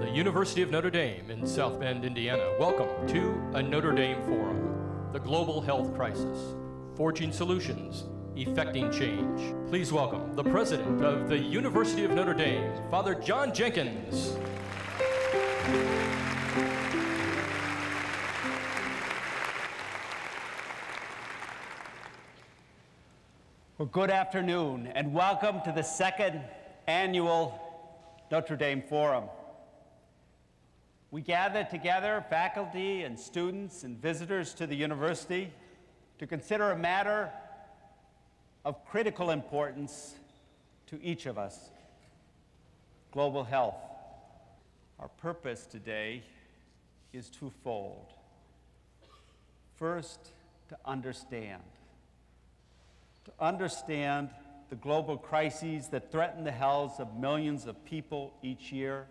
the University of Notre Dame in South Bend, Indiana. Welcome to a Notre Dame Forum, the global health crisis, forging solutions, effecting change. Please welcome the president of the University of Notre Dame, Father John Jenkins. Well, good afternoon, and welcome to the second annual Notre Dame Forum. We gather together, faculty and students and visitors to the university, to consider a matter of critical importance to each of us: global health. Our purpose today is twofold. First, to understand the global crises that threaten the health of millions of people each year,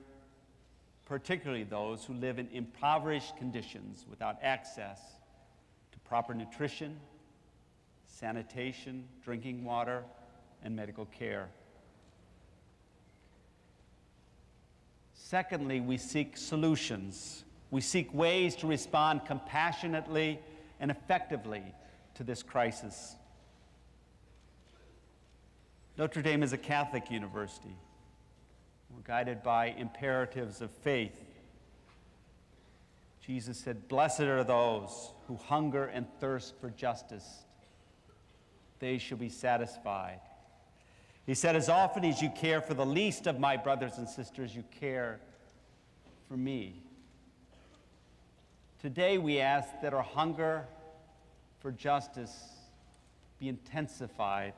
particularly those who live in impoverished conditions without access to proper nutrition, sanitation, drinking water, and medical care. Secondly, we seek solutions. We seek ways to respond compassionately and effectively to this crisis. Notre Dame is a Catholic university. We're guided by imperatives of faith. Jesus said, "Blessed are those who hunger and thirst for justice. They shall be satisfied." He said, "As often as you care for the least of my brothers and sisters, you care for me." Today we ask that our hunger for justice be intensified,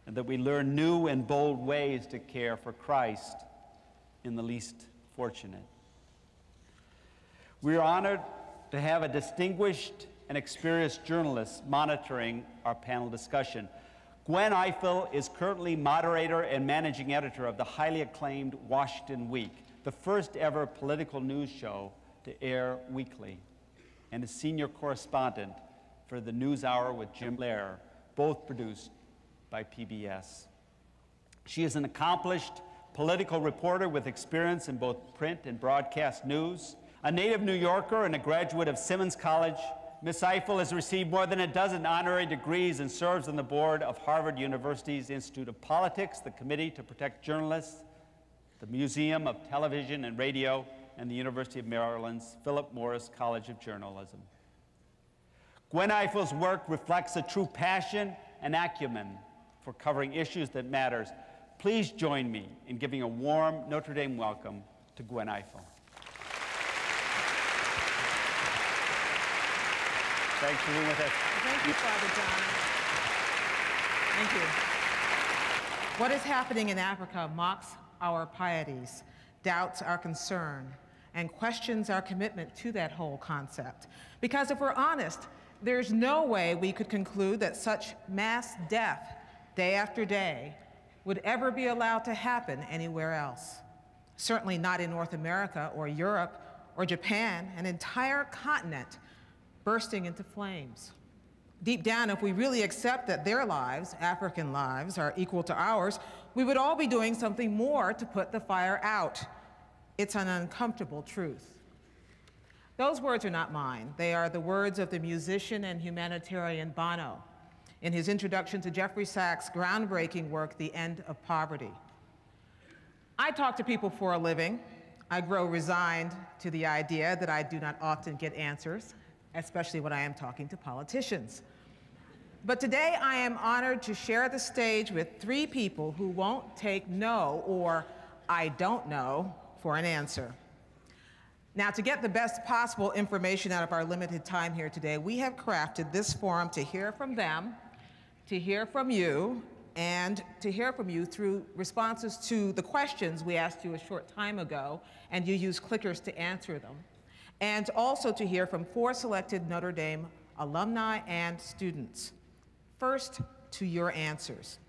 and that we learn new and bold ways to care for Christ in the least fortunate. We are honored to have a distinguished and experienced journalist monitoring our panel discussion. Gwen Ifill is currently moderator and managing editor of the highly acclaimed Washington Week, the first ever political news show to air weekly, and is senior correspondent for the NewsHour with Jim Lehrer, both produced by PBS. She is an accomplished political reporter with experience in both print and broadcast news. A native New Yorker and a graduate of Simmons College, Ms. Ifill has received more than a dozen honorary degrees and serves on the board of Harvard University's Institute of Politics, the Committee to Protect Journalists, the Museum of Television and Radio, and the University of Maryland's Philip Morris College of Journalism. Gwen Ifill's work reflects a true passion and acumen for covering issues that matters. Please join me in giving a warm Notre Dame welcome to Gwen Ifill. Thanks for being with us. Thank you, Father John. Thank you. What is happening in Africa mocks our pieties, doubts our concern, and questions our commitment to that whole concept. Because if we're honest, there's no way we could conclude that such mass death, day after day, would ever be allowed to happen anywhere else. Certainly not in North America or Europe or Japan, an entire continent bursting into flames. Deep down, if we really accept that their lives, African lives, are equal to ours, we would all be doing something more to put the fire out. It's an uncomfortable truth. Those words are not mine. They are the words of the musician and humanitarian Bono in his introduction to Jeffrey Sachs' groundbreaking work, The End of Poverty. I talk to people for a living. I grow resigned to the idea that I do not often get answers, especially when I am talking to politicians. But today I am honored to share the stage with three people who won't take no or I don't know for an answer. Now, to get the best possible information out of our limited time here today, we have crafted this forum to hear from them, to hear from you, and to hear from you through responses to the questions we asked you a short time ago, and you use clickers to answer them. And also to hear from 4 selected Notre Dame alumni and students. First, to your answers.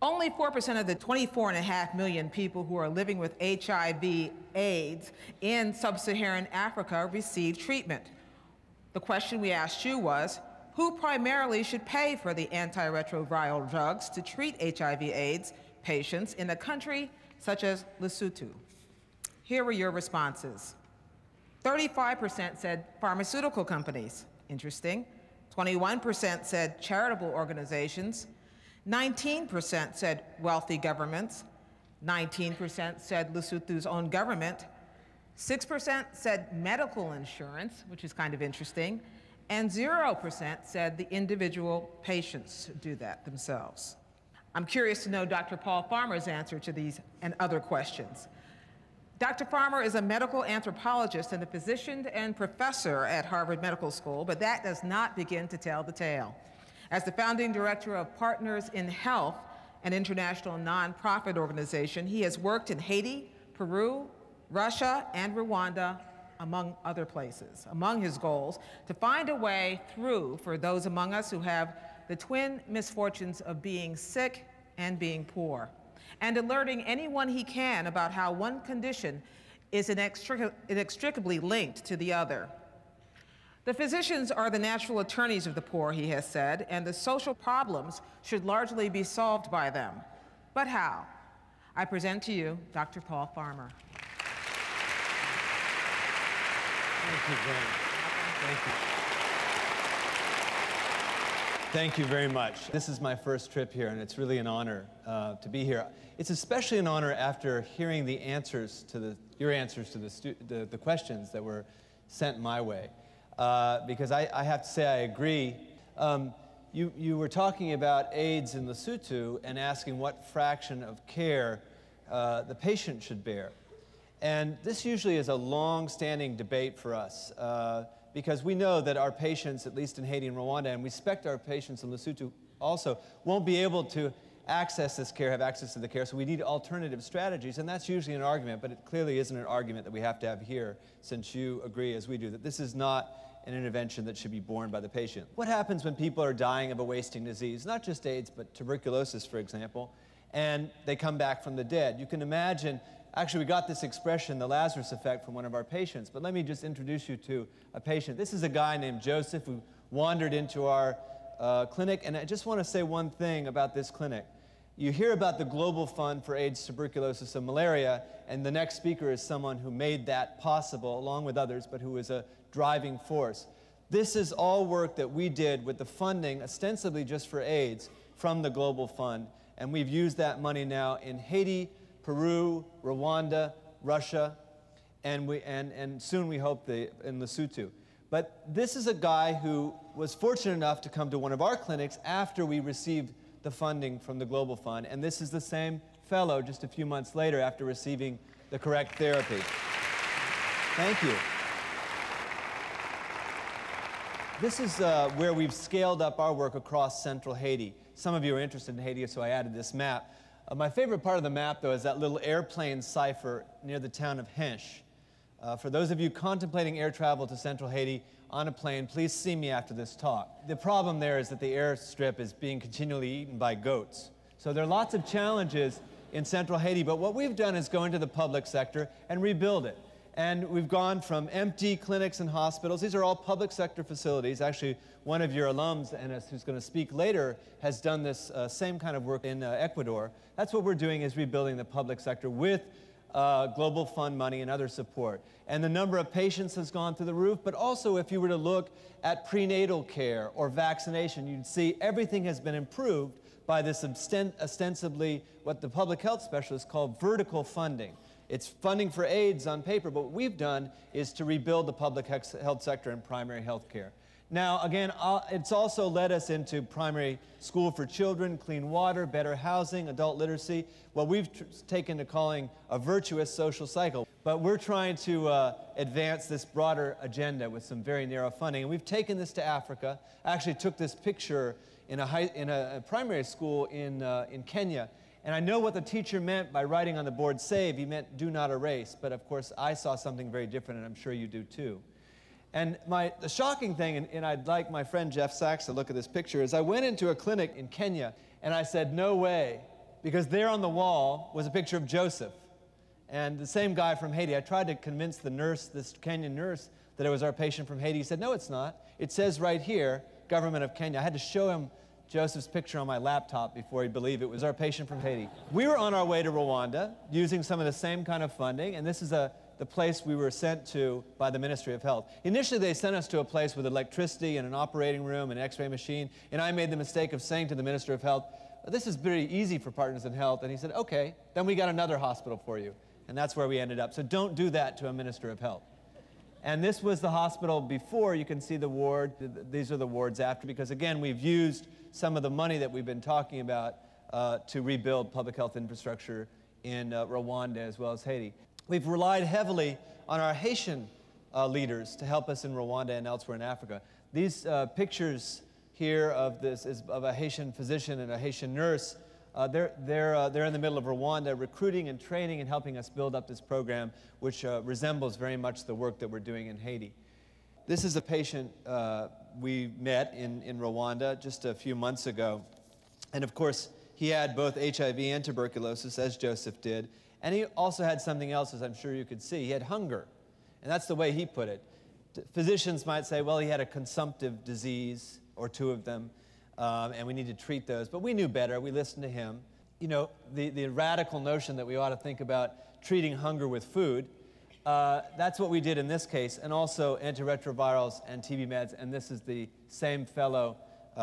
Only 4% of the 24.5 million people who are living with HIV/AIDS in sub-Saharan Africa receive treatment. The question we asked you was, who primarily should pay for the antiretroviral drugs to treat HIV/AIDS patients in a country such as Lesotho? Here were your responses. 35% said pharmaceutical companies. Interesting. 21% said charitable organizations. 19% said wealthy governments. 19% said Lesotho's own government. 6% said medical insurance, which is kind of interesting. And 0% said the individual patients do that themselves. I'm curious to know Dr. Paul Farmer's answer to these and other questions. Dr. Farmer is a medical anthropologist and a physician and professor at Harvard Medical School, but that does not begin to tell the tale. As the founding director of Partners in Health, an international nonprofit organization, he has worked in Haiti, Peru, Russia, and Rwanda, among other places. Among his goals, to find a way through for those among us who have the twin misfortunes of being sick and being poor, and alerting anyone he can about how one condition is inextricably linked to the other. The physicians are the natural attorneys of the poor, he has said, and the social problems should largely be solved by them. But how? I present to you Dr. Paul Farmer. Thank you, Gwen. Thank you. Thank you very much. This is my first trip here, and it's really an honor to be here. It's especially an honor after hearing the answers to your answers to the questions that were sent my way, because I have to say I agree. You were talking about AIDS in Lesotho and asking what fraction of care the patient should bear. And this usually is a long-standing debate for us, because we know that our patients, at least in Haiti and Rwanda, and we expect our patients in Lesotho also, won't be able to access this care, have access to the care, so we need alternative strategies, and that's usually an argument, but it clearly isn't an argument that we have to have here, since you agree, as we do, that this is not an intervention that should be borne by the patient. What happens when people are dying of a wasting disease, not just AIDS, but tuberculosis, for example, and they come back from the dead? You can imagine. Actually, we got this expression, the Lazarus effect, from one of our patients, but let me just introduce you to a patient. This is a guy named Joseph who wandered into our clinic, and I just want to say one thing about this clinic. You hear about the Global Fund for AIDS, Tuberculosis, and Malaria, and the next speaker is someone who made that possible, along with others, but who was a driving force. This is all work that we did with the funding, ostensibly just for AIDS, from the Global Fund, and we've used that money now in Haiti, Peru, Rwanda, Russia, and soon we hope in Lesotho. But this is a guy who was fortunate enough to come to one of our clinics after we received the funding from the Global Fund, and this is the same fellow just a few months later after receiving the correct therapy. Thank you. This is where we've scaled up our work across central Haiti. Some of you are interested in Haiti, so I added this map. My favorite part of the map, though, is that little airplane cipher near the town of Hensh. For those of you contemplating air travel to central Haiti on a plane, please see me after this talk. The problem there is that the airstrip is being continually eaten by goats. So there are lots of challenges in central Haiti, but what we've done is go into the public sector and rebuild it. And we've gone from empty clinics and hospitals. These are all public sector facilities. Actually, one of your alums, and who's going to speak later, has done this same kind of work in Ecuador. That's what we're doing, is rebuilding the public sector with Global Fund money and other support. And the number of patients has gone through the roof, but also if you were to look at prenatal care or vaccination, you'd see everything has been improved by this ostensibly what the public health specialists call vertical funding. It's funding for AIDS on paper, but what we've done is to rebuild the public health sector and primary health care. Now, again, it's also led us into primary school for children, clean water, better housing, adult literacy, what we've taken to calling a virtuous social cycle. But we're trying to advance this broader agenda with some very narrow funding. And we've taken this to Africa. I actually took this picture in a primary school in Kenya. And I know what the teacher meant by writing on the board, save. He meant do not erase. But of course, I saw something very different, and I'm sure you do too. And the shocking thing, and I'd like my friend Jeff Sachs to look at this picture, is I went into a clinic in Kenya, and I said, no way, because there on the wall was a picture of Joseph. And the same guy from Haiti. I tried to convince the nurse, this Kenyan nurse, that it was our patient from Haiti. He said, no, it's not. It says right here, Government of Kenya. I had to show him Joseph's picture on my laptop before he'd believe it was our patient from Haiti. We were on our way to Rwanda using some of the same kind of funding, and this is the place we were sent to by the Ministry of Health. Initially, they sent us to a place with electricity and an operating room and an x-ray machine, and I made the mistake of saying to the Minister of Health, this is very easy for Partners in Health, and he said, okay, then we got another hospital for you. And that's where we ended up. So don't do that to a Minister of Health. And this was the hospital before. You can see the ward. These are the wards after, because again, we've used some of the money that we've been talking about to rebuild public health infrastructure in Rwanda as well as Haiti. We've relied heavily on our Haitian leaders to help us in Rwanda and elsewhere in Africa. These pictures here of this is of a Haitian physician and a Haitian nurse. They're in the middle of Rwanda, recruiting and training and helping us build up this program, which resembles very much the work that we're doing in Haiti. This is a patient we met in Rwanda just a few months ago. And of course, he had both HIV and tuberculosis, as Joseph did. And he also had something else, as I'm sure you could see. He had hunger. And that's the way he put it. Physicians might say, well, he had a consumptive disease, or two of them, and we need to treat those. But we knew better. We listened to him. You know, the radical notion that we ought to think about treating hunger with food, that's what we did in this case, and also antiretrovirals and TB meds. And this is the same fellow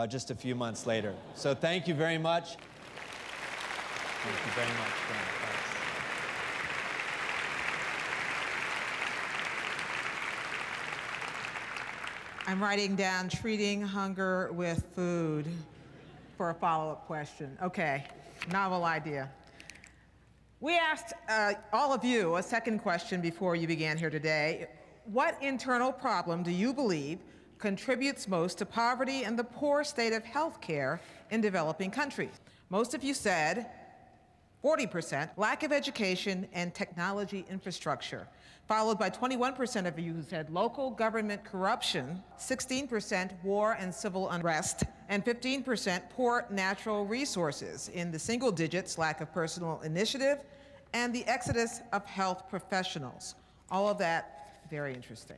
just a few months later. So thank you very much. Thank you very much, Thanks. I'm writing down treating hunger with food for a follow-up question. Okay, novel idea. We asked all of you a second question before you began here today. What internal problem do you believe contributes most to poverty and the poor state of health care in developing countries? Most of you said 40%, lack of education and technology infrastructure, followed by 21% of you who said local government corruption, 16% war and civil unrest, and 15% poor natural resources. In the single digits, lack of personal initiative, and the exodus of health professionals. All of that, very interesting.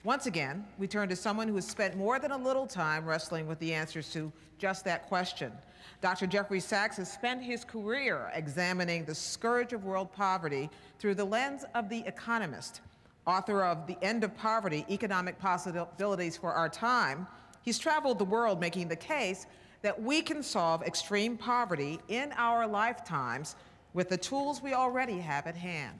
Once again, we turn to someone who has spent more than a little time wrestling with the answers to just that question. Dr. Jeffrey Sachs has spent his career examining the scourge of world poverty through the lens of The Economist. Author of The End of Poverty, Economic Possibilities for Our Time, he's traveled the world making the case that we can solve extreme poverty in our lifetimes with the tools we already have at hand.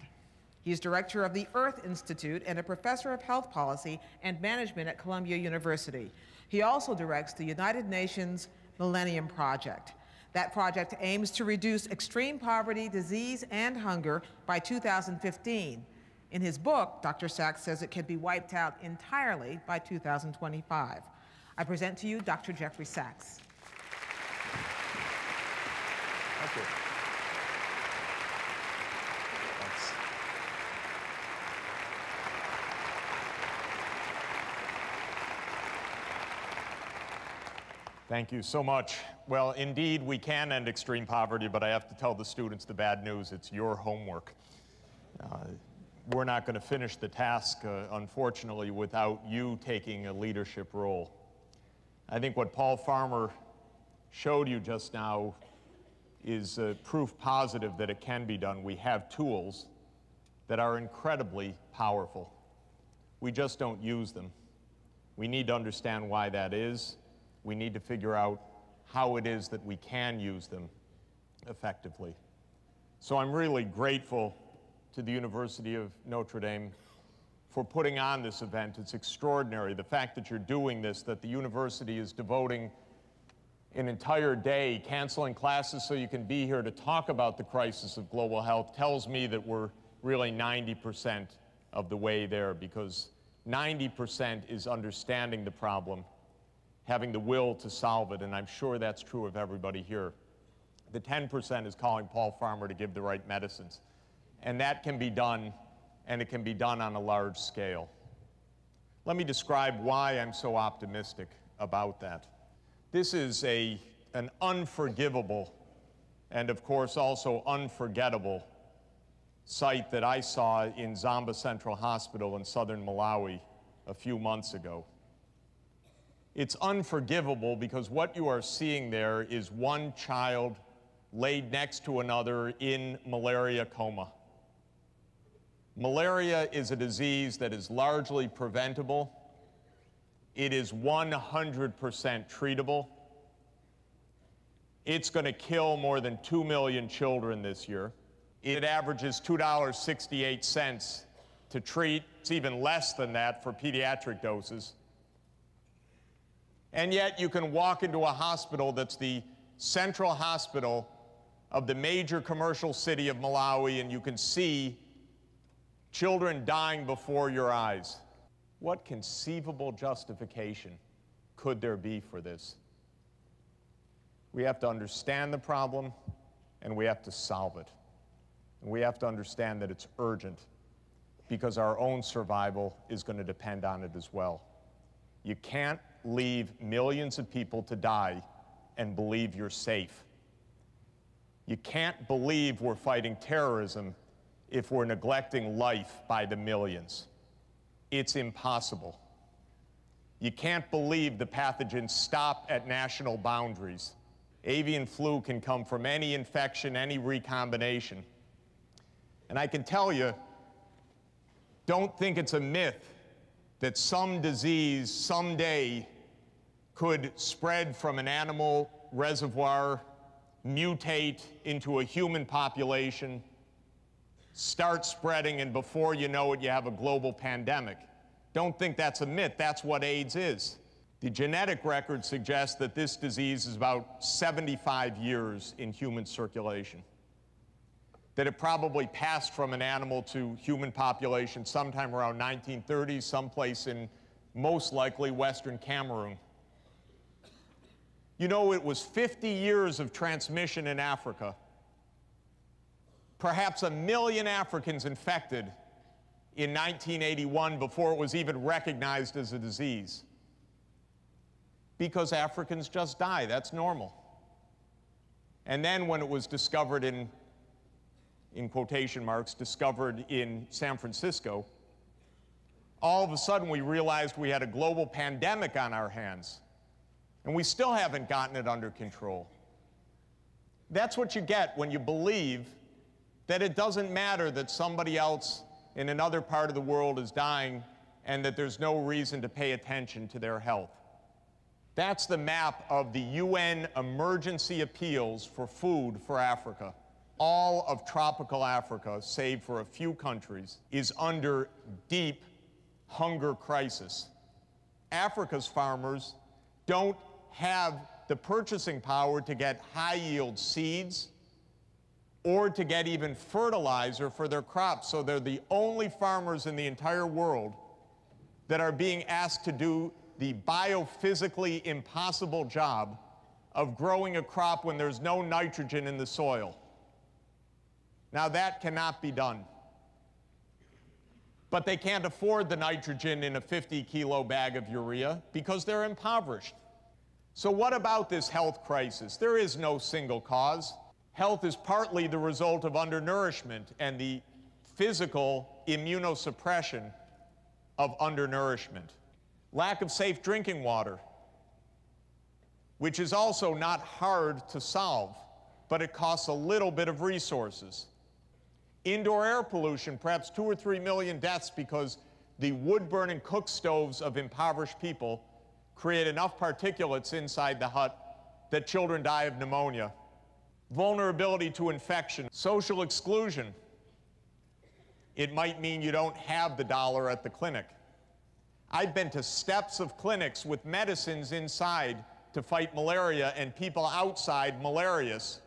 He's director of the Earth Institute and a professor of health policy and management at Columbia University. He also directs the United Nations Millennium Project. That project aims to reduce extreme poverty, disease, and hunger by 2015. In his book, Dr. Sachs says it can be wiped out entirely by 2025. I present to you Dr. Jeffrey Sachs. Thank you. Thanks. Thank you so much. Well, indeed, we can end extreme poverty, but I have to tell the students the bad news. It's your homework. We're not going to finish the task, unfortunately, without you taking a leadership role. I think what Paul Farmer showed you just now is proof positive that it can be done. We have tools that are incredibly powerful. We just don't use them. We need to understand why that is. We need to figure out how it is that we can use them effectively. So I'm really grateful to the University of Notre Dame for putting on this event. It's extraordinary. The fact that you're doing this, that the university is devoting an entire day canceling classes so you can be here to talk about the crisis of global health, tells me that we're really 90% of the way there, because 90% is understanding the problem, having the will to solve it, and I'm sure that's true of everybody here. The 10% is calling Paul Farmer to give the right medicines. And that can be done, and it can be done on a large scale. Let me describe why I'm so optimistic about that. This is an unforgivable and, of course, also unforgettable sight that I saw in Zamba Central Hospital in southern Malawi a few months ago. It's unforgivable because what you are seeing there is one child laid next to another in malaria coma. Malaria is a disease that is largely preventable. It is 100% treatable. It's going to kill more than 2 million children this year. It averages $2.68 to treat. It's even less than that for pediatric doses. And yet you can walk into a hospital that's the central hospital of the major commercial city of Malawi, and you can see children dying before your eyes. What conceivable justification could there be for this? We have to understand the problem, and we have to solve it. And we have to understand that it's urgent, because our own survival is going to depend on it as well. You can't leave millions of people to die and believe you're safe. You can't believe we're fighting terrorism if we're neglecting life by the millions. It's impossible. You can't believe the pathogens stop at national boundaries. Avian flu can come from any infection, any recombination. And I can tell you, don't think it's a myth that some disease someday could spread from an animal reservoir, mutate into a human population, start spreading, and before you know it, you have a global pandemic. Don't think that's a myth. That's what AIDS is. The genetic record suggests that this disease is about 75 years in human circulation, that it probably passed from an animal to human population sometime around 1930, someplace in most likely Western Cameroon. You know, it was 50 years of transmission in Africa. Perhaps 1 million Africans infected in 1981 before it was even recognized as a disease. Because Africans just die, that's normal. And then when it was discovered in quotation marks, discovered in San Francisco, all of a sudden we realized we had a global pandemic on our hands. And we still haven't gotten it under control. That's what you get when you believe that it doesn't matter that somebody else in another part of the world is dying and that there's no reason to pay attention to their health. That's the map of the UN emergency appeals for food for Africa. All of tropical Africa, save for a few countries, is under deep hunger crisis. Africa's farmers don't have the purchasing power to get high-yield seeds or to get even fertilizer for their crops, so they're the only farmers in the entire world that are being asked to do the biophysically impossible job of growing a crop when there's no nitrogen in the soil. Now that cannot be done. But they can't afford the nitrogen in a 50-kilo bag of urea because they're impoverished. So what about this health crisis? There is no single cause. Health is partly the result of undernourishment and the physical immunosuppression of undernourishment. Lack of safe drinking water, which is also not hard to solve, but it costs a little bit of resources. Indoor air pollution, perhaps 2 or 3 million deaths because the wood-burning cook stoves of impoverished people create enough particulates inside the hut that children die of pneumonia. Vulnerability to infection, social exclusion. It might mean you don't have the dollar at the clinic. I've been to steps of clinics with medicines inside to fight malaria and people outside malarious,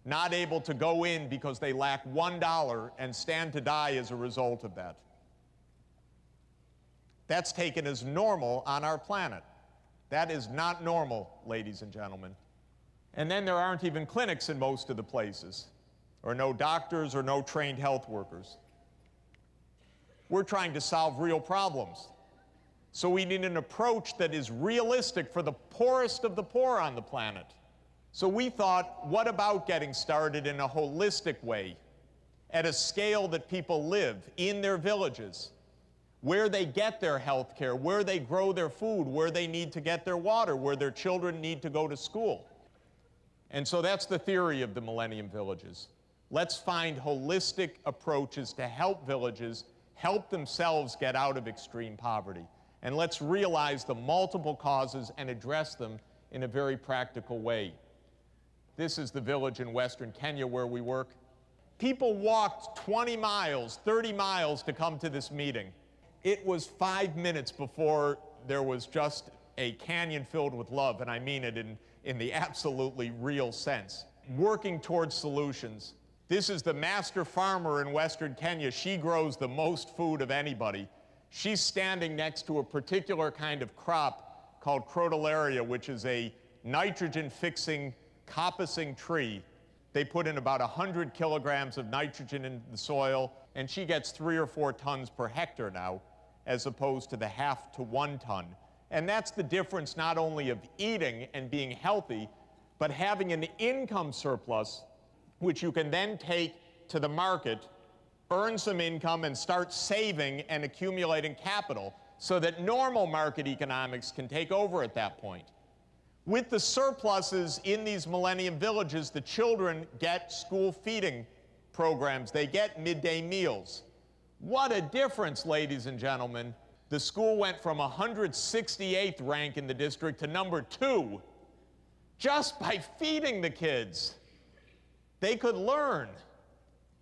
not able to go in because they lack $1 and stand to die as a result of that. That's taken as normal on our planet. That is not normal, ladies and gentlemen. And then there aren't even clinics in most of the places, or no doctors or no trained health workers. We're trying to solve real problems. So we need an approach that is realistic for the poorest of the poor on the planet. So we thought, what about getting started in a holistic way, at a scale that people live in their villages? where they get their health care, where they grow their food, where they need to get their water, where their children need to go to school. And so that's the theory of the Millennium Villages. Let's find holistic approaches to help villages help themselves get out of extreme poverty. And let's realize the multiple causes and address them in a very practical way. This is the village in Western Kenya where we work. People walked 20 miles, 30 miles to come to this meeting. It was 5 minutes before there was just a canyon filled with love, and I mean it in the absolutely real sense. Working towards solutions. This is the master farmer in Western Kenya. She grows the most food of anybody. She's standing next to a particular kind of crop called crotalaria, which is a nitrogen-fixing, coppicing tree. They put in about 100 kilograms of nitrogen in the soil, and she gets 3 or 4 tons per hectare now, as opposed to the 0.5 to 1 ton. And that's the difference not only of eating and being healthy, but having an income surplus, which you can then take to the market, earn some income, and start saving and accumulating capital so that normal market economics can take over at that point. With the surpluses in these Millennium Villages, the children get school feeding programs. They get midday meals. What a difference, ladies and gentlemen. The school went from 168th rank in the district to number 2 just by feeding the kids. They could learn.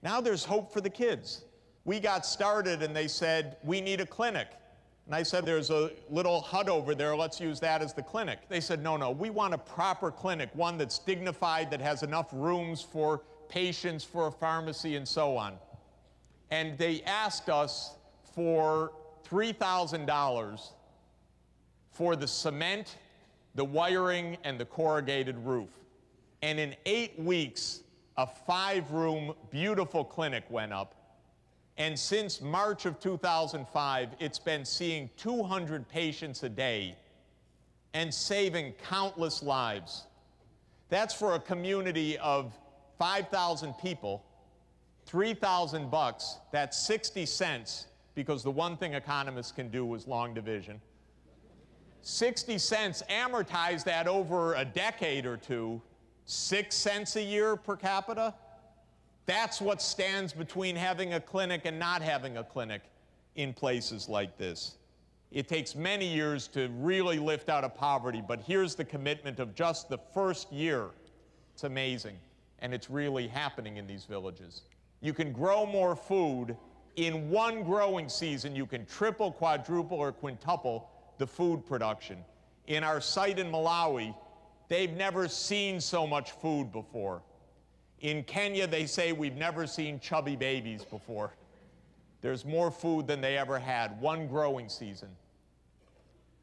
Now there's hope for the kids. We got started and they said, we need a clinic. And I said, there's a little hut over there, let's use that as the clinic. They said, no, we want a proper clinic, one that's dignified, that has enough rooms for patients, for a pharmacy, and so on. And they asked us for $3,000 for the cement, the wiring, and the corrugated roof. And in 8 weeks, a 5-room, beautiful clinic went up. And since March of 2005, it's been seeing 200 patients a day and saving countless lives. That's for a community of 5,000 people, $3,000, that's 60 cents, because the one thing economists can do is long division. 60 cents, amortize that over a decade or two, 6 cents a year per capita. That's what stands between having a clinic and not having a clinic in places like this. It takes many years to really lift out of poverty, but here's the commitment of just the first year. It's amazing, and it's really happening in these villages. You can grow more food. In one growing season, you can triple, quadruple, or quintuple the food production. In our site in Malawi, they've never seen so much food before. In Kenya, they say we've never seen chubby babies before. There's more food than they ever had, one growing season.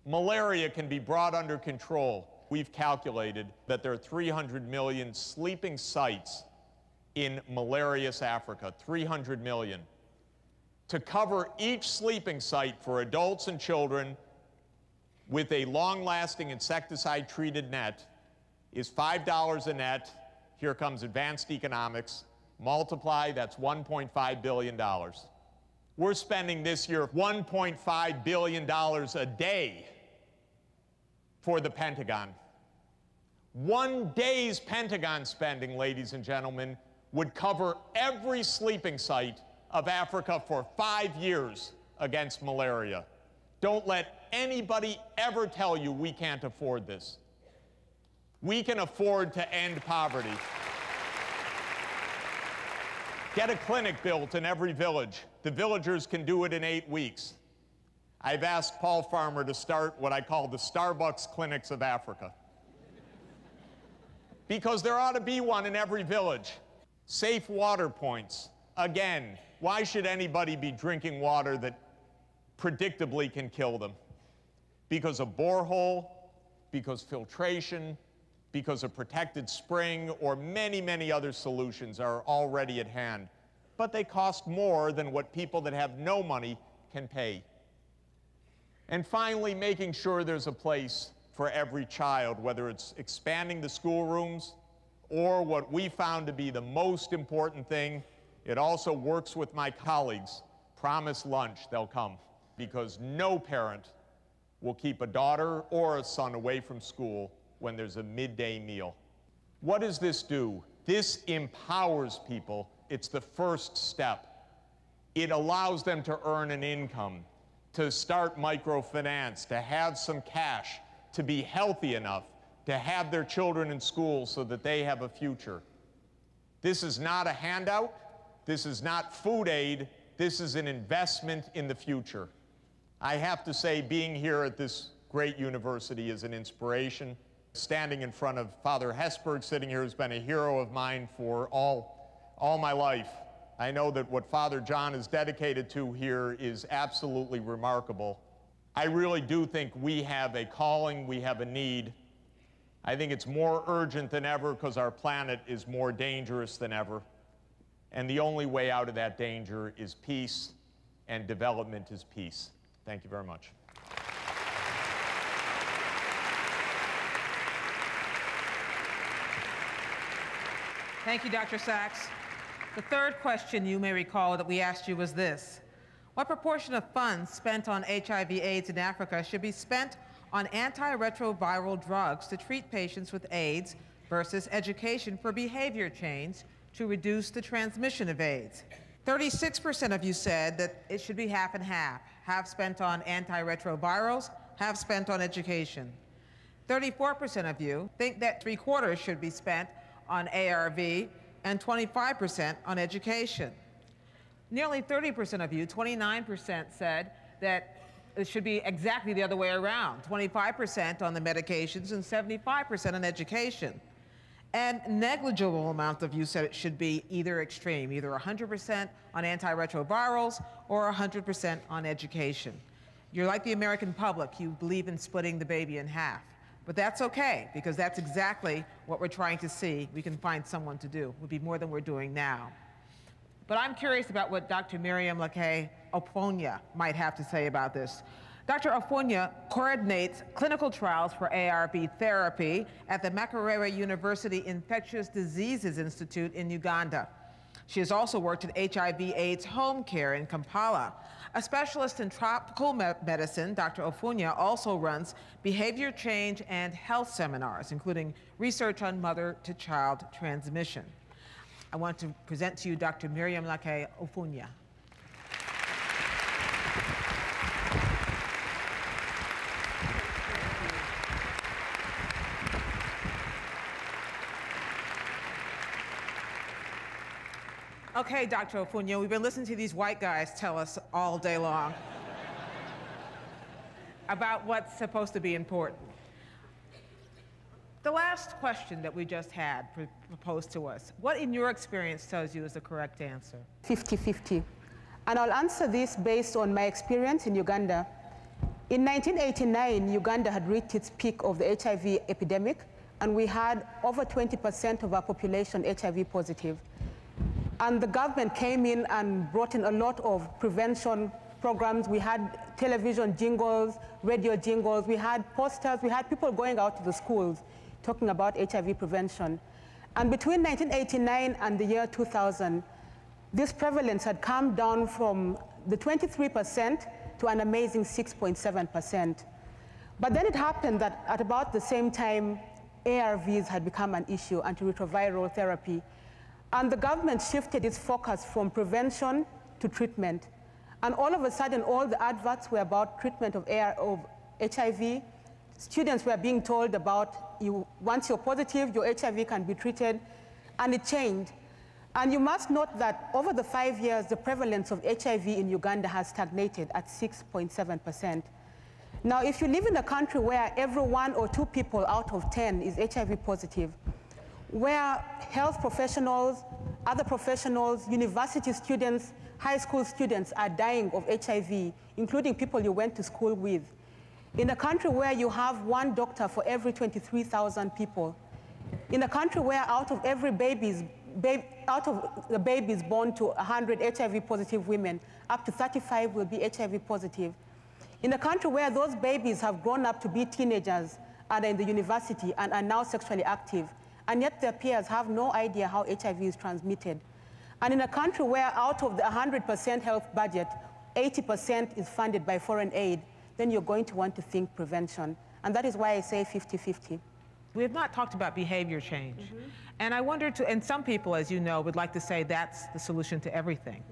Malaria can be brought under control. We've calculated that there are 300 million sleeping sites in malarious Africa, 300 million. To cover each sleeping site for adults and children with a long-lasting insecticide-treated net is $5 a net. Here comes advanced economics. Multiply, that's $1.5 billion. We're spending this year $1.5 billion a day for the Pentagon. 1 day's Pentagon spending, ladies and gentlemen, would cover every sleeping site of Africa for 5 years against malaria. Don't let anybody ever tell you we can't afford this. We can afford to end poverty. Get a clinic built in every village. The villagers can do it in 8 weeks. I've asked Paul Farmer to start what I call the Starbucks clinics of Africa. Because there ought to be one in every village. Safe water points. Again, why should anybody be drinking water that predictably can kill them? Because a borehole, because filtration, because a protected spring, or many, many other solutions are already at hand. But they cost more than what people that have no money can pay. And finally, making sure there's a place for every child, whether it's expanding the schoolrooms or what we found to be the most important thing, it also works with my colleagues. Promise lunch, they'll come. because no parent will keep a daughter or a son away from school when there's a midday meal. What does this do? This empowers people. It's the first step. It allows them to earn an income, to start microfinance, to have some cash, to be healthy enough, to have their children in school so that they have a future. This is not a handout. This is not food aid. This is an investment in the future. I have to say, being here at this great university is an inspiration. Standing in front of Father Hesburgh, sitting here, has been a hero of mine for all my life. I know that what Father John is dedicated to here is absolutely remarkable. I really do think we have a calling, we have a need. I think it's more urgent than ever because our planet is more dangerous than ever. And the only way out of that danger is peace, and development is peace. Thank you very much. Thank you, Dr. Sachs. The third question you may recall that we asked you was this: what proportion of funds spent on HIV/AIDS in Africa should be spent on antiretroviral drugs to treat patients with AIDS versus education for behavior change to reduce the transmission of AIDS? 36% of you said that it should be half and half spent on antiretrovirals, half spent on education. 34% of you think that 3/4 should be spent on ARV and 25% on education. Nearly 30% of you, 29%, said that it should be exactly the other way around, 25% on the medications and 75% on education. And negligible amount of you said it should be either extreme, either 100% on antiretrovirals or 100% on education. You're like the American public. You believe in splitting the baby in half. But that's okay, because that's exactly what we're trying to see we can find someone to do. It would be more than we're doing now. But I'm curious about what Dr. Miriam Ofonya might have to say about this. Dr. Ofonya coordinates clinical trials for ARV therapy at the Makerere University Infectious Diseases Institute in Uganda. She has also worked at HIV/AIDS home care in Kampala. A specialist in tropical medicine, Dr. Ofonya also runs behavior change and health seminars, including research on mother-to-child transmission. I want to present to you Dr. Miriam Ofonya. Okay, Dr. Funia, we've been listening to these white guys tell us all day long about what's supposed to be important. The last question that we just had proposed to us, what in your experience tells you is the correct answer? 50-50. And I'll answer this based on my experience in Uganda. In 1989, Uganda had reached its peak of the HIV epidemic, and we had over 20% of our population HIV positive. And the government came in and brought in a lot of prevention programs. We had television jingles, radio jingles, we had posters, we had people going out to the schools talking about HIV prevention. And between 1989 and the year 2000, this prevalence had come down from the 23% to an amazing 6.7%. But then it happened that at about the same time, ARVs had become an issue, antiretroviral therapy. And the government shifted its focus from prevention to treatment. And all of a sudden, all the adverts were about treatment of HIV. Students were being told about, once you're positive, your HIV can be treated, and it changed. And you must note that over the 5 years, the prevalence of HIV in Uganda has stagnated at 6.7%. Now, if you live in a country where every 1 or 2 people out of 10 is HIV positive, where health professionals, other professionals, university students, high school students are dying of HIV, including people you went to school with. In a country where you have 1 doctor for every 23,000 people. In a country where out of the babies born to 100 HIV positive women, up to 35 will be HIV positive. In a country where those babies have grown up to be teenagers, are in the university and are now sexually active, and yet their peers have no idea how HIV is transmitted. And in a country where out of the 100% health budget, 80% is funded by foreign aid, then you're going to want to think prevention. And that is why I say 50-50. We have not talked about behavior change. And I wonder, and some people, as you know, would like to say that's the solution to everything.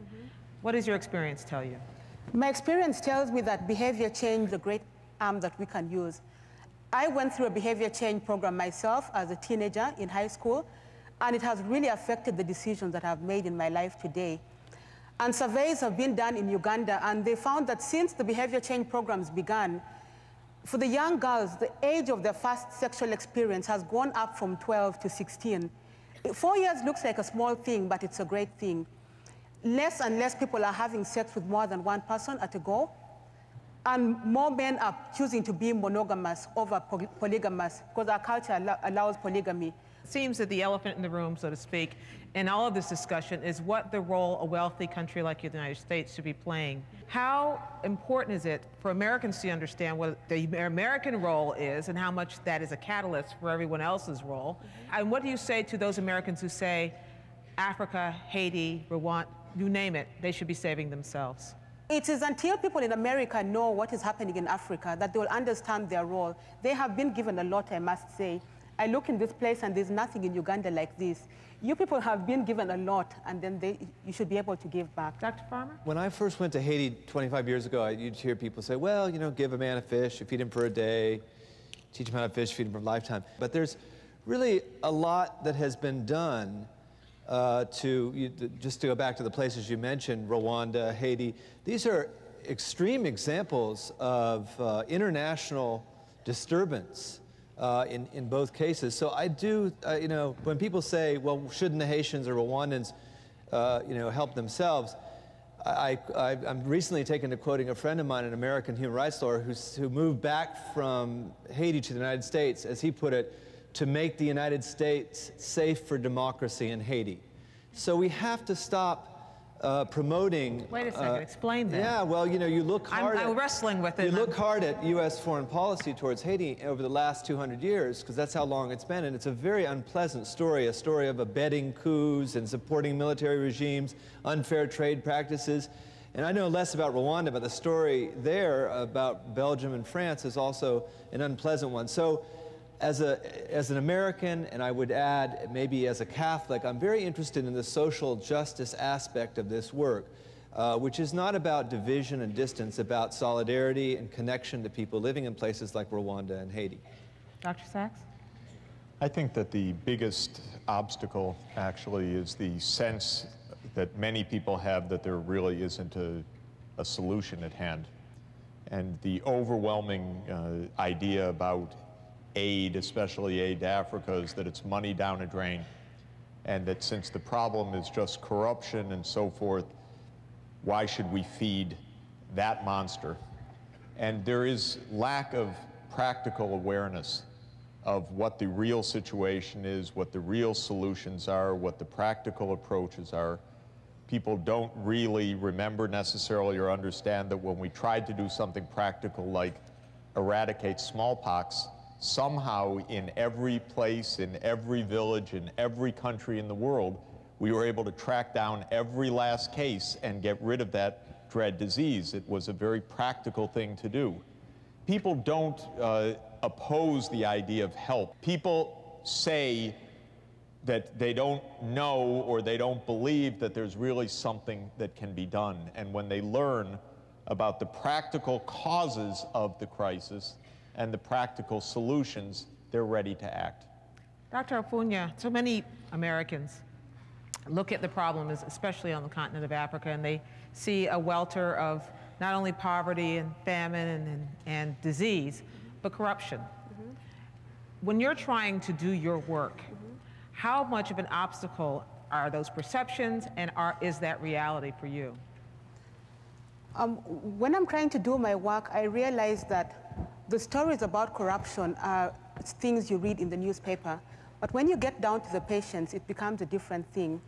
What does your experience tell you? My experience tells me that behavior change is a great arm that we can use. I went through a behavior change program myself as a teenager in high school, and it has really affected the decisions that I've made in my life today. And surveys have been done in Uganda, and they found that since the behavior change programs began, for the young girls, the age of their first sexual experience has gone up from 12 to 16. 4 years looks like a small thing, but it's a great thing. Less and less people are having sex with more than one person at a go, and more men are choosing to be monogamous over polygamous, because our culture allows polygamy. It seems that the elephant in the room, so to speak, in all of this discussion is what the role a wealthy country like the United States should be playing. How important is it for Americans to understand what the American role is and how much that is a catalyst for everyone else's role? And what do you say to those Americans who say Africa, Haiti, Rwanda, you name it, they should be saving themselves? It is until people in America know what is happening in Africa that they will understand their role. They have been given a lot, I must say. I look in this place and there's nothing in Uganda like this. You people have been given a lot, and then you should be able to give back. Dr. Farmer? When I first went to Haiti 25 years ago, you'd hear people say, well, you know, give a man a fish, feed him for a day, teach him how to fish, feed him for a lifetime. But there's really a lot that has been done just to go back to the places you mentioned, Rwanda, Haiti. These are extreme examples of international disturbance in both cases. So I do, you know, when people say, well, shouldn't the Haitians or Rwandans, you know, help themselves? I'm recently taken to quoting a friend of mine, an American human rights lawyer, who moved back from Haiti to the United States, as he put it, to make the United States safe for democracy in Haiti. So we have to stop promoting... Wait a second, explain that. Yeah, well, you know, you look hard I'm wrestling with it. You look hard at U.S. foreign policy towards Haiti over the last 200 years, because that's how long it's been, and it's a very unpleasant story, a story of abetting coups and supporting military regimes, unfair trade practices. And I know less about Rwanda, but the story there about Belgium and France is also an unpleasant one. So as an American, and I would add maybe as a Catholic, I'm very interested in the social justice aspect of this work, which is not about division and distance, about solidarity and connection to people living in places like Rwanda and Haiti. Dr. Sachs? I think that the biggest obstacle actually is the sense that many people have that there really isn't a solution at hand. And the overwhelming idea about aid, especially aid to Africa, is that it's money down a drain. And that since the problem is just corruption and so forth, why should we feed that monster? And there is lack of practical awareness of what the real situation is, what the real solutions are, what the practical approaches are. People don't really remember necessarily or understand that when we tried to do something practical like eradicate smallpox, somehow in every place, in every village, in every country in the world, we were able to track down every last case and get rid of that dread disease. It was a very practical thing to do. People don't oppose the idea of help. People say that they don't know or they don't believe that there's really something that can be done. And when they learn about the practical causes of the crisis and the practical solutions, they're ready to act. Dr. Funia, so many Americans look at the problem, especially on the continent of Africa, and they see a welter of not only poverty and famine and disease, but corruption. When you're trying to do your work, how much of an obstacle are those perceptions, and is that reality for you? When I'm trying to do my work, I realize that the stories about corruption are things you read in the newspaper, but when you get down to the patients, it becomes a different thing.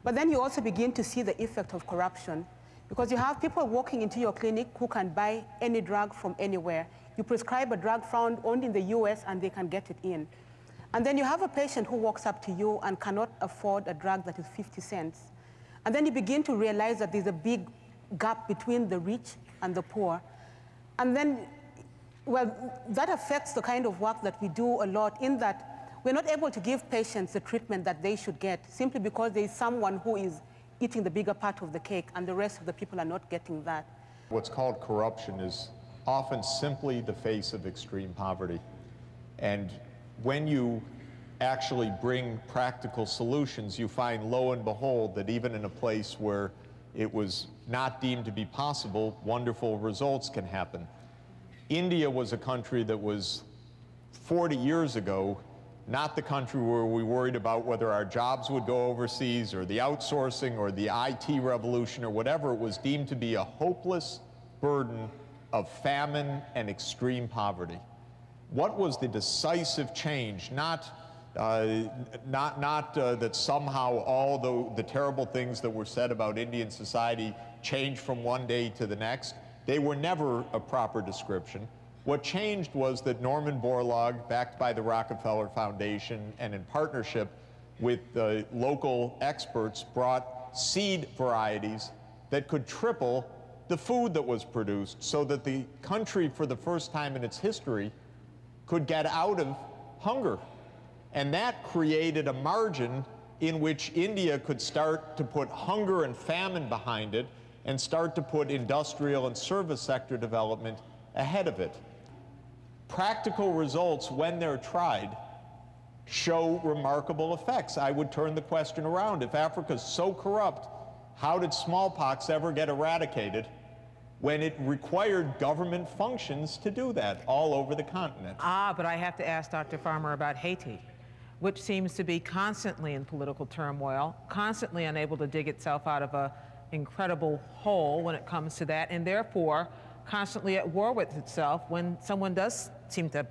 But then you also begin to see the effect of corruption, because you have people walking into your clinic who can buy any drug from anywhere. You prescribe a drug found only in the US and they can get it in. And then you have a patient who walks up to you and cannot afford a drug that is 50 cents. And then you begin to realize that there's a big gap between the rich and the poor. And then, well, that affects the kind of work that we do a lot, in that we're not able to give patients the treatment that they should get, simply because there is someone who is eating the bigger part of the cake and the rest of the people are not getting that. What's called corruption is often simply the face of extreme poverty. And when you actually bring practical solutions, you find, lo and behold, that even in a place where it was not deemed to be possible, wonderful results can happen. India was a country that was 40 years ago not the country where we worried about whether our jobs would go overseas or the outsourcing or the IT revolution or whatever. It was deemed to be a hopeless burden of famine and extreme poverty. What was the decisive change? Not that somehow all the terrible things that were said about Indian society changed from one day to the next. They were never a proper description. What changed was that Norman Borlaug, backed by the Rockefeller Foundation and in partnership with the local experts, brought seed varieties that could triple the food that was produced, so that the country, for the first time in its history, could get out of hunger. And that created a margin in which India could start to put hunger and famine behind it and start to put industrial and service sector development ahead of it. Practical results, when they're tried, show remarkable effects. I would turn the question around. If Africa's so corrupt, how did smallpox ever get eradicated when it required government functions to do that all over the continent? But I have to ask Dr. Farmer about Haiti, which seems to be constantly in political turmoil, constantly unable to dig itself out of an incredible hole when it comes to that, and therefore constantly at war with itself when someone does seem to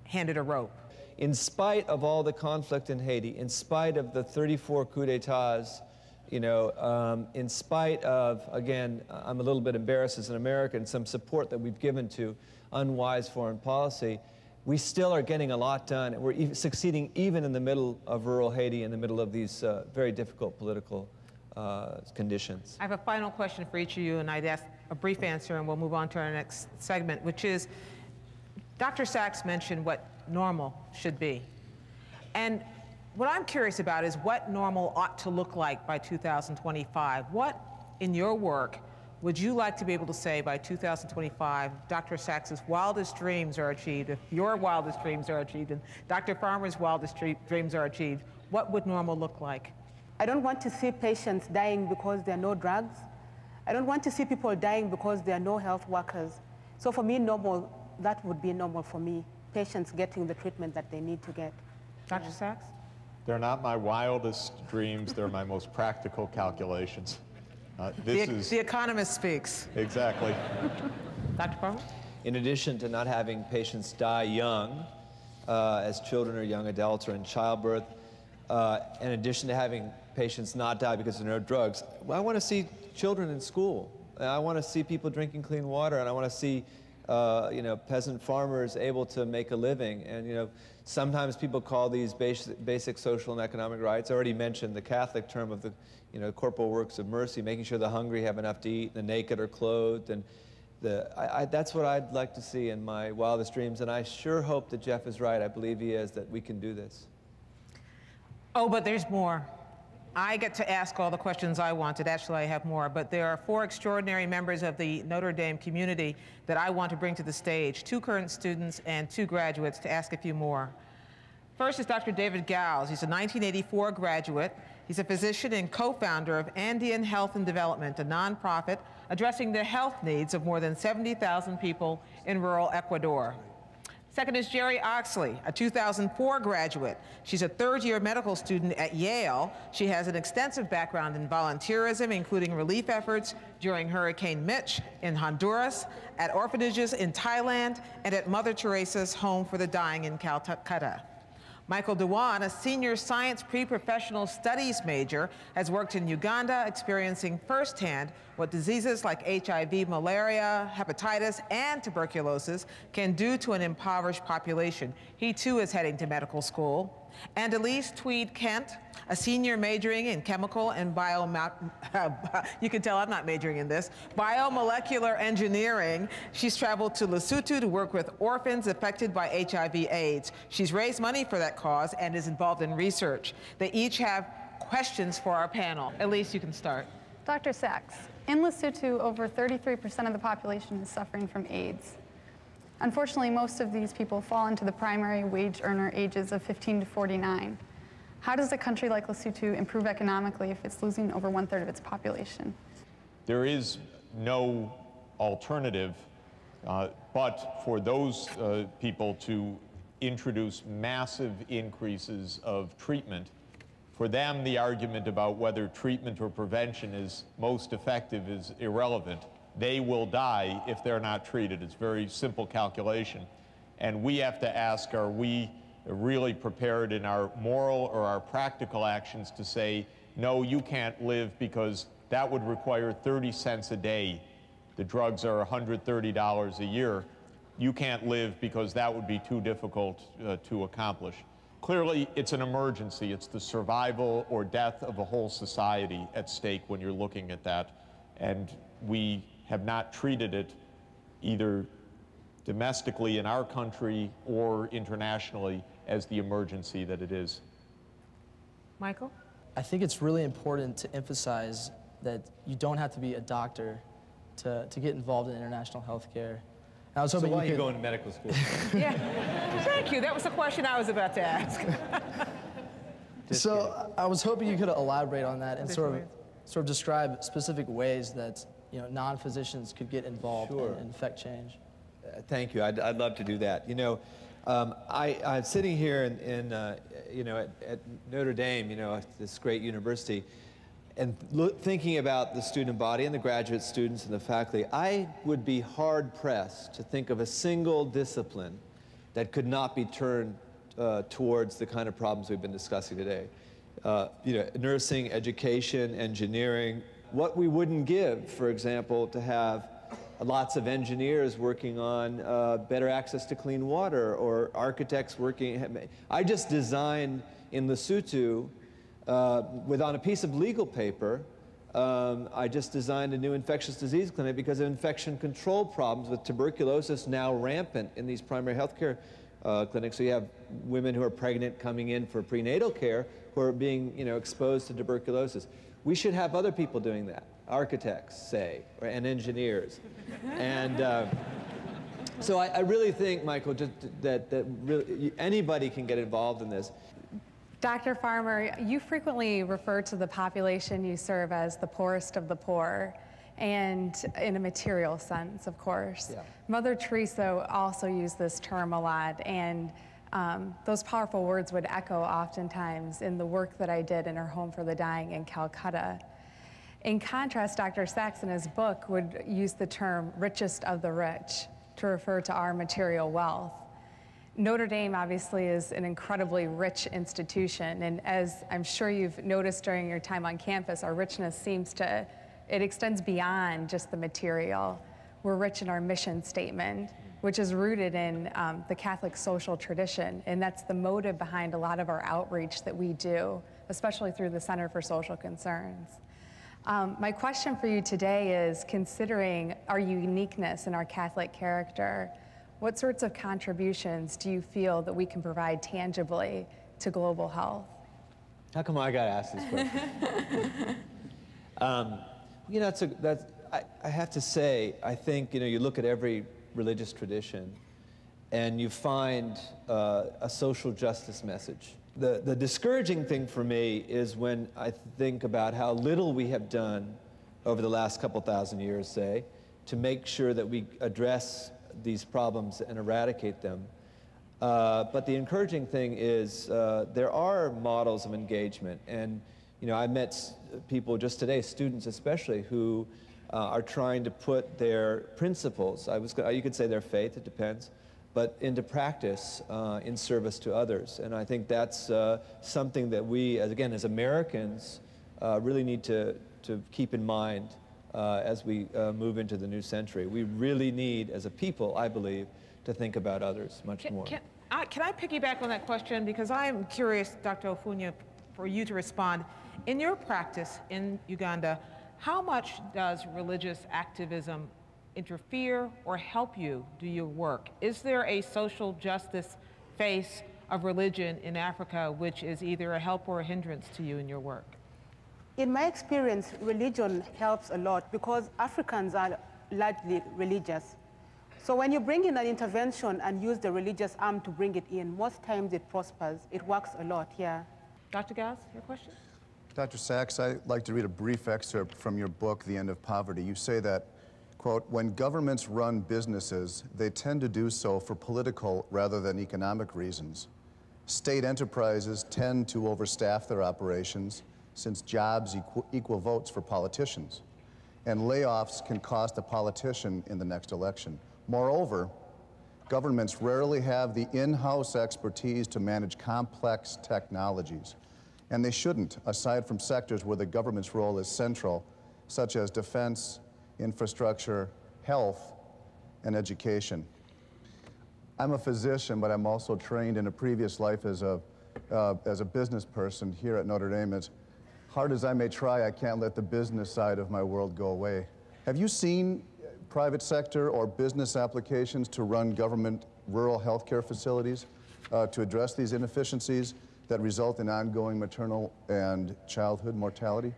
hand it a rope. In spite of all the conflict in Haiti, in spite of the 34 coups d'etats, in spite of, again, I'm a little bit embarrassed as an American, some support that we've given to unwise foreign policy, we still are getting a lot done. We're succeeding even in the middle of rural Haiti, in the middle of these very difficult political conditions. I have a final question for each of you, and I'd ask a brief answer, and we'll move on to our next segment, which is, Dr. Sachs mentioned what normal should be. And what I'm curious about is what normal ought to look like by 2025. What, in your work, would you like to be able to say by 2025, Dr. Sachs's wildest dreams are achieved, if your wildest dreams are achieved, and Dr. Farmer's wildest dreams are achieved, what would normal look like? I don't want to see patients dying because there are no drugs. I don't want to see people dying because there are no health workers. So for me, normal, that would be normal for me, patients getting the treatment that they need to get. Dr. Sachs? They're not my wildest dreams, they're my most practical calculations. The economist speaks. Exactly. Dr. Barmal? In addition to not having patients die young, as children or young adults or in childbirth, in addition to having patients not die because there are no drugs, I want to see children in school. I want to see people drinking clean water, and I want to see peasant farmers able to make a living. And sometimes people call these basic social and economic rights. I already mentioned the Catholic term of the corporal works of mercy, making sure the hungry have enough to eat, the naked are clothed, and that's what I'd like to see in my wildest dreams. And I sure hope that Jeff is right. I believe he is, that we can do this. Oh, but there's more. I get to ask all the questions I wanted. Actually, I have more, but there are 4 extraordinary members of the Notre Dame community that I want to bring to the stage, 2 current students and 2 graduates, to ask a few more. First is Dr. David Gowles. He's a 1984 graduate. He's a physician and co-founder of Andean Health and Development, a nonprofit addressing the health needs of more than 70,000 people in rural Ecuador. Second is Jerry Oxley, a 2004 graduate. She's a 3rd-year medical student at Yale. She has an extensive background in volunteerism, including relief efforts during Hurricane Mitch in Honduras, at orphanages in Thailand, and at Mother Teresa's Home for the Dying in Calcutta. Michael Dewan, a senior science pre-professional studies major, has worked in Uganda, experiencing firsthand what diseases like HIV, malaria, hepatitis, and tuberculosis can do to an impoverished population. He too is heading to medical school. And Elise Tweed-Kent, a senior majoring in chemical and you can tell I'm not majoring in this, biomolecular engineering. She's traveled to Lesotho to work with orphans affected by HIV/AIDS. She's raised money for that cause and is involved in research. They each have questions for our panel. Elise, you can start. Dr. Sachs, in Lesotho, over 33% of the population is suffering from AIDS. Unfortunately, most of these people fall into the primary wage earner ages of 15 to 49. How does a country like Lesotho improve economically if it's losing over 1/3 of its population? There is no alternative but for those people to introduce massive increases of treatment. For them, the argument about whether treatment or prevention is most effective is irrelevant. They will die if they're not treated. It's very simple calculation. And we have to ask, are we really prepared in our moral or our practical actions to say, no, you can't live because that would require 30 cents a day. The drugs are $130 a year. You can't live because that would be too difficult to accomplish. Clearly, it's an emergency. It's the survival or death of a whole society at stake when you're looking at that. And we have not treated it either domestically in our country or internationally as the emergency that it is. Michael? I think it's really important to emphasize that you don't have to be a doctor to get involved in international health care. I was hoping so why you are you going to medical school? Yeah, thank you. That was the question I was about to ask. So I was hoping you could elaborate on that and sort of describe specific ways that non-physicians could get involved and affect change. Thank you. I'd love to do that. I'm sitting here at Notre Dame, this great university, and thinking about the student body and the graduate students and the faculty. I would be hard-pressed to think of a single discipline that could not be turned towards the kind of problems we've been discussing today. Nursing, education, engineering. What we wouldn't give, for example, to have lots of engineers working on better access to clean water, or architects working. I just designed in Lesotho, on a piece of legal paper, I just designed a new infectious disease clinic because of infection control problems with tuberculosis now rampant in these primary health care clinics. So you have women who are pregnant coming in for prenatal care who are being exposed to tuberculosis. We should have other people doing that, architects, say, and engineers. And so I really think, Michael, that really anybody can get involved in this. Dr. Farmer, you frequently refer to the population you serve as the poorest of the poor, and in a material sense, of course. Yeah. Mother Teresa also used this term a lot, and those powerful words would echo oftentimes in the work that I did in her home for the dying in Calcutta. In contrast, Dr. Sachs in his book would use the term richest of the rich to refer to our material wealth. Notre Dame obviously is an incredibly rich institution, and as I'm sure you've noticed during your time on campus, our richness it extends beyond just the material. We're rich in our mission statement, which is rooted in the Catholic social tradition, and that's the motive behind a lot of our outreach that we do, especially through the Center for Social Concerns. My question for you today is, considering our uniqueness and our Catholic character, what sorts of contributions do you feel that we can provide tangibly to global health? How come I got asked this question? I have to say, I think you look at every religious tradition and you find a social justice message. The discouraging thing for me is when I think about how little we have done over the last couple thousand years, say, to make sure that we address these problems and eradicate them. But the encouraging thing is there are models of engagement. And I met people just today, students especially, who are trying to put their principles, you could say their faith, it depends, but into practice in service to others. And I think that's something that we, as Americans, really need to keep in mind as we move into the new century. We really need, as a people, I believe, to think about others much more. Can I piggyback on that question? Because I am curious, Dr. Funia, for you to respond. In your practice in Uganda, how much does religious activism interfere or help you do your work? Is there a social justice face of religion in Africa which is either a help or a hindrance to you in your work? In my experience, religion helps a lot because Africans are largely religious. So when you bring in an intervention and use the religious arm to bring it in, most times it prospers. It works a lot, yeah. Dr. Gaz, your question? Dr. Sachs, I'd like to read a brief excerpt from your book, The End of Poverty. You say that, quote, when governments run businesses, they tend to do so for political rather than economic reasons. State enterprises tend to overstaff their operations since jobs equal votes for politicians, and layoffs can cost a politician in the next election. Moreover, governments rarely have the in-house expertise to manage complex technologies, and they shouldn't, aside from sectors where the government's role is central, such as defense, infrastructure, health, and education. I'm a physician, but I'm also trained in a previous life as a business person here at Notre Dame. As hard as I may try, I can't let the business side of my world go away. Have you seen private sector or business applications to run government rural healthcare facilities to address these inefficiencies that result in ongoing maternal and childhood mortality?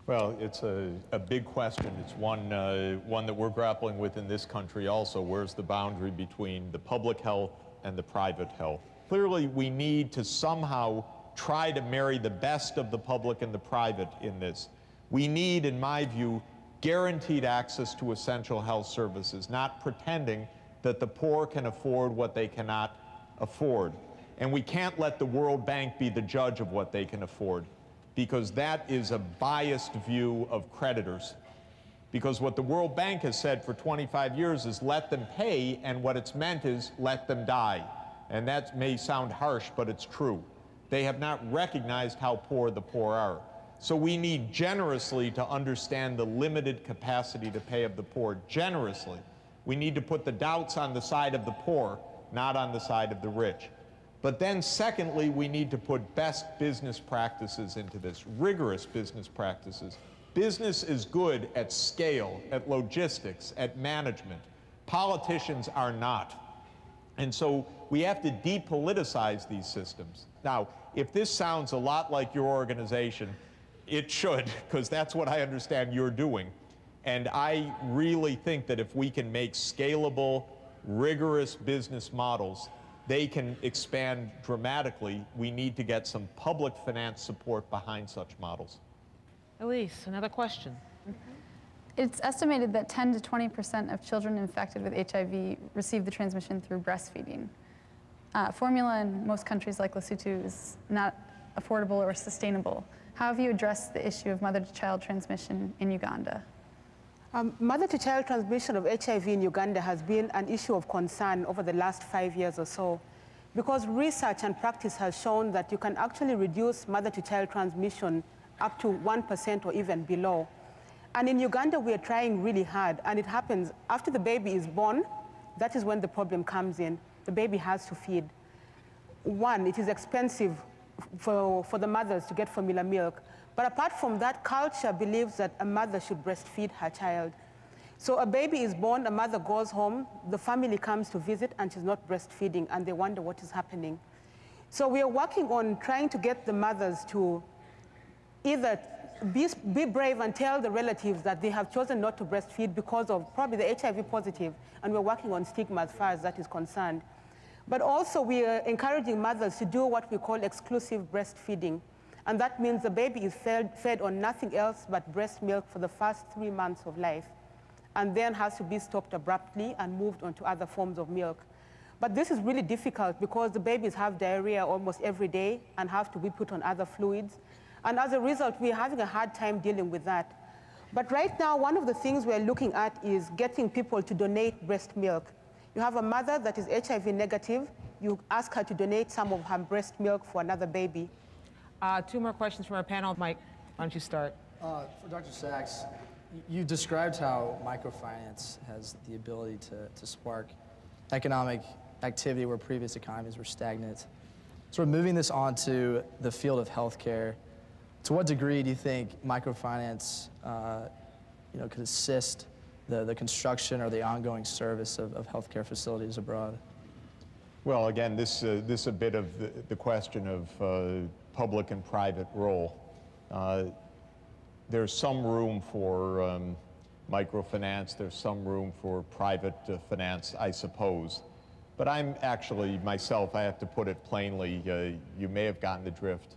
Well, it's a big question. It's one that we're grappling with in this country also. Where's the boundary between the public health and the private health? Clearly, we need to somehow try to marry the best of the public and the private in this. We need, in my view, guaranteed access to essential health services, not pretending that the poor can afford what they cannot afford. And we can't let the World Bank be the judge of what they can afford, because that is a biased view of creditors. Because what the World Bank has said for 25 years is let them pay, and what it's meant is let them die. And that may sound harsh, but it's true. They have not recognized how poor the poor are. So we need generously to understand the limited capacity to pay of the poor, generously. We need to put the doubts on the side of the poor, not on the side of the rich. But then secondly, we need to put best business practices into this, rigorous business practices. Business is good at scale, at logistics, at management. Politicians are not. And so we have to depoliticize these systems. Now, if this sounds a lot like your organization, it should, because that's what I understand you're doing. And I really think that if we can make scalable, rigorous business models, they can expand dramatically. We need to get some public finance support behind such models. Elise, another question. It's estimated that 10 to 20% of children infected with HIV receive the transmission through breastfeeding. Formula in most countries like Lesotho is not affordable or sustainable. How have you addressed the issue of mother-to-child transmission in Uganda? Mother-to-child transmission of HIV in Uganda has been an issue of concern over the last 5 years or so, because research and practice has shown that you can actually reduce mother-to-child transmission up to 1% or even below. And in Uganda, we are trying really hard, and it happens after the baby is born. That is when the problem comes in. The baby has to feed. One, it is expensive for the mothers to get formula milk. But apart from that, culture believes that a mother should breastfeed her child. So a baby is born, a mother goes home, the family comes to visit, and she's not breastfeeding, and they wonder what is happening. So we are working on trying to get the mothers to either be brave and tell the relatives that they have chosen not to breastfeed because of probably the HIV positive, and we're working on stigma as far as that is concerned. But also we are encouraging mothers to do what we call exclusive breastfeeding. And that means the baby is fed on nothing else but breast milk for the first 3 months of life, and then has to be stopped abruptly and moved on to other forms of milk. But this is really difficult because the babies have diarrhea almost every day and have to be put on other fluids. And as a result, we're having a hard time dealing with that. But right now, one of the things we're looking at is getting people to donate breast milk. You have a mother that is HIV negative, you ask her to donate some of her breast milk for another baby. 2 more questions from our panel. Mike, why don't you start? For Dr. Sachs, you described how microfinance has the ability to spark economic activity where previous economies were stagnant. Sort of moving this onto the field of healthcare, to what degree do you think microfinance could assist the construction or the ongoing service of healthcare facilities abroad? Well, again, this is a bit of the question of public and private role. There's some room for microfinance, there's some room for private finance, I suppose. But I'm actually, myself, I have to put it plainly, you may have gotten the drift.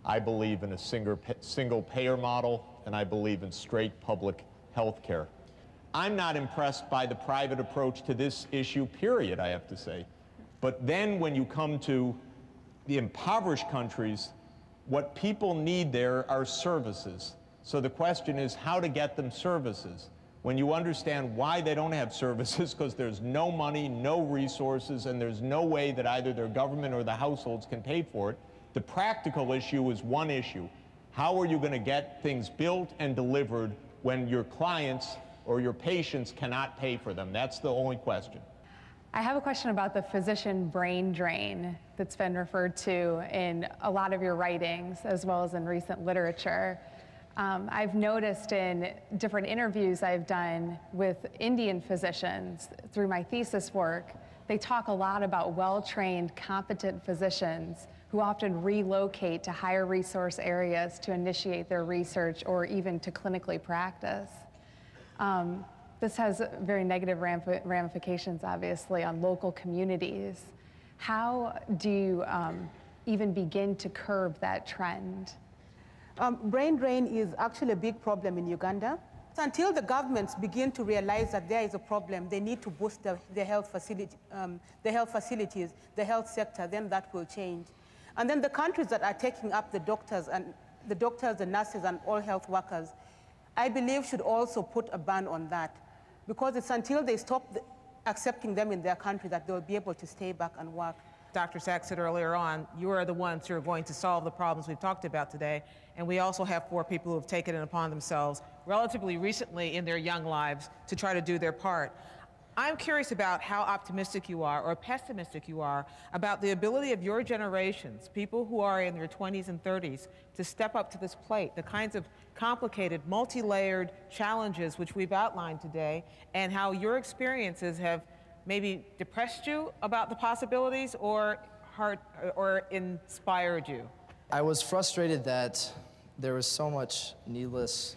I believe in a single payer model, and I believe in straight public health care. I'm not impressed by the private approach to this issue, period, I have to say. But then when you come to the impoverished countries, what people need there are services. So the question is how to get them services. When you understand why they don't have services, because there's no money, no resources, and there's no way that either their government or the households can pay for it, the practical issue is one issue. How are you going to get things built and delivered when your clients or your patients cannot pay for them? That's the only question. I have a question about the physician brain drain that's been referred to in a lot of your writings, as well as in recent literature. I've noticed in different interviews I've done with Indian physicians through my thesis work, they talk a lot about well-trained, competent physicians who often relocate to higher resource areas to initiate their research or even to clinically practice. This has very negative ramifications, obviously, on local communities. How do you even begin to curb that trend? Brain drain is actually a big problem in Uganda. So until the governments begin to realize that there is a problem, they need to boost the health facilities, the health sector, then that will change. And then the countries that are taking up the doctors, the nurses, and all health workers, I believe should also put a ban on that. Because it's until they stop accepting them in their country that they'll be able to stay back and work. Dr. Sachs said earlier on, you are the ones who are going to solve the problems we've talked about today. And we also have 4 people who have taken it upon themselves relatively recently in their young lives to try to do their part. I'm curious about how optimistic you are or pessimistic you are about the ability of your generations, people who are in their 20s and 30s, to step up to this plate, the kinds of complicated, multi-layered challenges which we've outlined today, and how your experiences have maybe depressed you about the possibilities or inspired you. I was frustrated that there was so much needless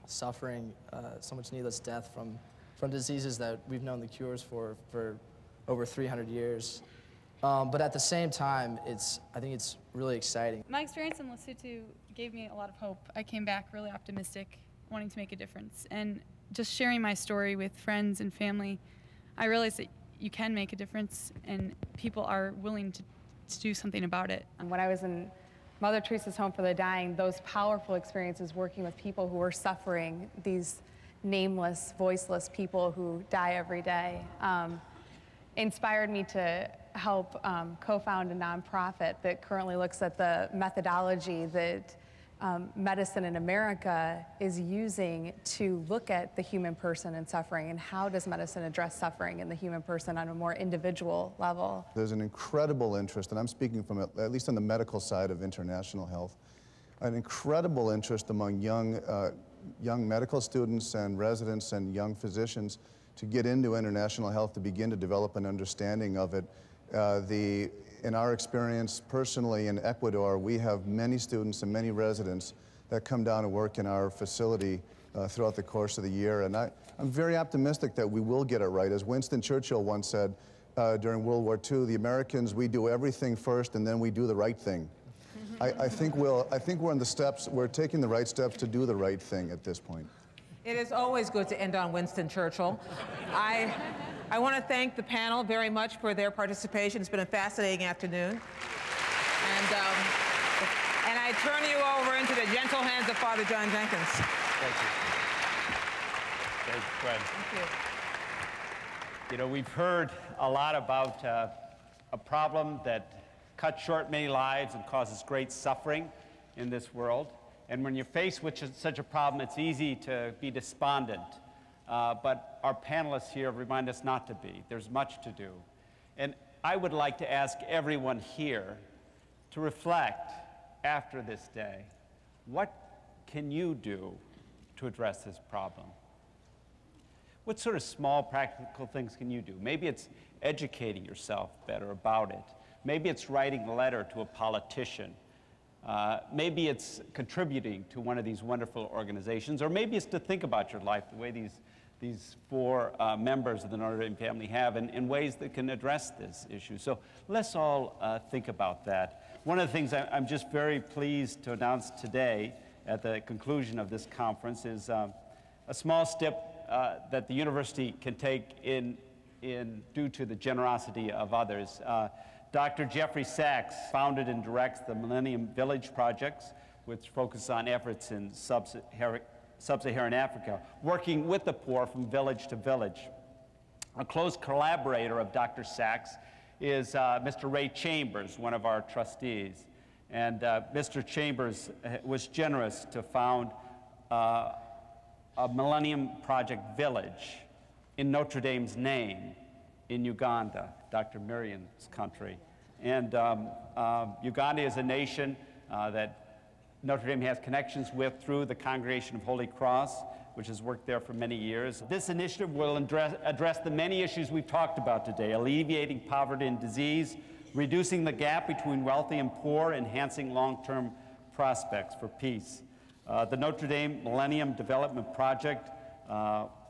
suffering, so much needless death from diseases that we've known the cures for over 300 years. But at the same time, I think it's really exciting. My experience in Lesotho gave me a lot of hope. I came back really optimistic, wanting to make a difference. And just sharing my story with friends and family, I realized that you can make a difference and people are willing to do something about it. And when I was in Mother Teresa's Home for the Dying, those powerful experiences working with people who were suffering, these nameless, voiceless people who die every day, inspired me to help co-found a nonprofit that currently looks at the methodology that medicine in America is using to look at the human person and suffering, and how does medicine address suffering in the human person on a more individual level. There's an incredible interest, and I'm speaking from at least on the medical side of international health, an incredible interest among young medical students and residents and young physicians to get into international health, to begin to develop an understanding of it. In our experience personally in Ecuador, we have many students and many residents that come down to work in our facility throughout the course of the year. And I'm very optimistic that we will get it right. As Winston Churchill once said during World War II, the Americans, we do everything first and then we do the right thing. I think we're on the steps, we're taking the right steps to do the right thing at this point. It is always good to end on Winston Churchill. I want to thank the panel very much for their participation. It's been a fascinating afternoon. And I turn you over into the gentle hands of Father John Jenkins. Thank you. Thank you, Fred. Thank you. You know, we've heard a lot about a problem that cuts short many lives and causes great suffering in this world. And when you're faced with such a problem, it's easy to be despondent. but our panelists here remind us not to be. There's much to do. And I would like to ask everyone here to reflect after this day. What can you do to address this problem? What sort of small practical things can you do? Maybe it's educating yourself better about it. Maybe it's writing a letter to a politician. Maybe it's contributing to one of these wonderful organizations, or maybe it's to think about your life the way these four members of the Notre Dame family have in ways that can address this issue. So let's all think about that. One of the things I'm just very pleased to announce today at the conclusion of this conference is a small step that the university can take due to the generosity of others. Dr. Jeffrey Sachs founded and directs the Millennium Village Projects, which focus on efforts in sub-Saharan Africa, working with the poor from village to village. A close collaborator of Dr. Sachs is Mr. Ray Chambers, one of our trustees. And Mr. Chambers was generous to found a Millennium Project village in Notre Dame's name in Uganda, Dr. Miriam's country. And Uganda is a nation that Notre Dame has connections with through the Congregation of Holy Cross, which has worked there for many years. This initiative will address the many issues we've talked about today: alleviating poverty and disease, reducing the gap between wealthy and poor, enhancing long-term prospects for peace. The Notre Dame Millennium Development Project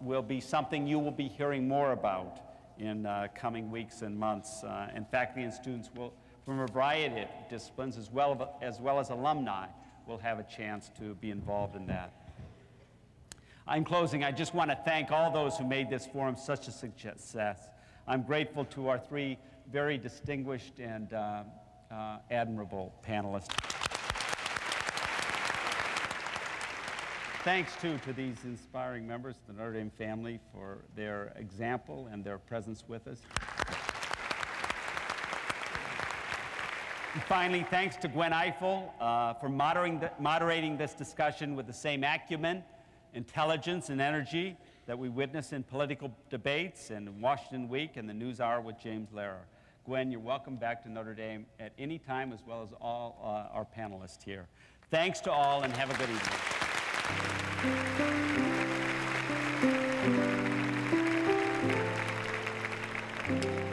will be something you will be hearing more about in coming weeks and months. And faculty and students will, from a variety of disciplines, as well as alumni, will have a chance to be involved in that. In closing, I just want to thank all those who made this forum such a success. I'm grateful to our three very distinguished and admirable panelists. Thanks, too, to these inspiring members of the Notre Dame family for their example and their presence with us. And finally, thanks to Gwen Eiffel for moderating this discussion with the same acumen, intelligence, and energy that we witness in political debates and Washington Week and the News Hour with James Lehrer. Gwen, you're welcome back to Notre Dame at any time, as well as all our panelists here. Thanks to all, and have a good evening. Thank you.